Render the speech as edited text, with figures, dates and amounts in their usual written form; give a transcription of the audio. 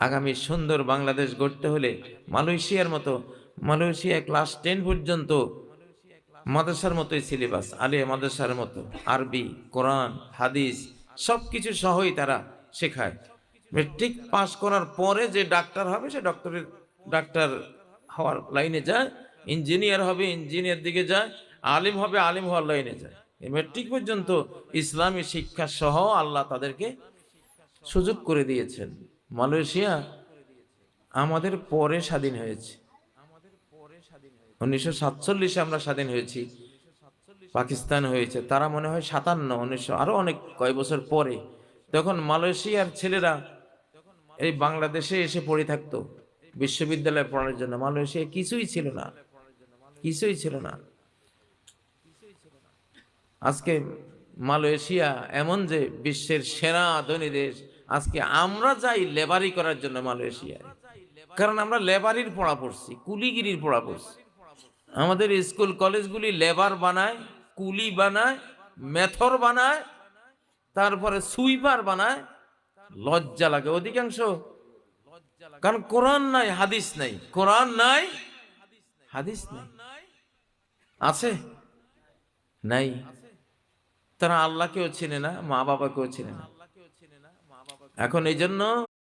আগামী সুন্দর বাংলাদেশ গড়তে হলে মালয়েশিয়ার মতো, মালয়েশিয়া ক্লাস 10 পর্যন্ত মাদ্রাসার মতোই সিলেবাস, আলিয়া মাদ্রাসার মতো আরবি, কোরআন, হাদিস সবকিছু সহই তারা শেখায়। মেট্রিক পাস করার পরে যে ডাক্তার হবে সে ডাক্তার হওয়ার লাইনে যায়, ইঞ্জিনিয়ার হবে ইঞ্জিনিয়ার দিকে যায়, আলিম হবে আলিম হওয়ার লাইনে যায়। এই মেট্রিক পর্যন্ত ইসলামী শিক্ষা সহ আল্লাহ তাদেরকে সুযোগ করে দিয়েছেন। মালয়েশিয়া আমাদের পরে স্বাধীন হয়েছে। 1947 আমরা স্বাধীন হয়েছি, পাকিস্তান হয়েছে তারা মনে হয় 57, 1900 আরো অনেক কয় বছর পরে। তখন মালয়েশিয়ার ছেলেরা এই বাংলাদেশে এসে পড়ে থাকতো বিশ্ববিদ্যালয়ে পড়ার জন্য। মালয়েশিয়া কিছুই ছিল না, কিছুই ছিল না। আজকে মালয়েশিয়া এমন যে বিশ্বের সেরা ধনী দেশ। আজকে আমরা যাই লেবারি করার জন্য মালয়েশিয়ায়, কারণ আমরা লেবারির পড়া পড়ছি, কুলিগিরির পড়া পড়ছি। আমাদের স্কুল কলেজগুলি লেবার বানায়, কুলি বানায়, মেথর বানায়, তারপরে সুইপার বানায়। লজ্জা লাগে অধিকাংশ, কারণ কোরআন নাই হাদিস নাই, কোরআন নাই হাদিস নাই। আছে নাই। তারা আল্লাহকেও চিনে না, মা বাবাকেও চিনে না। এখন এই জন্য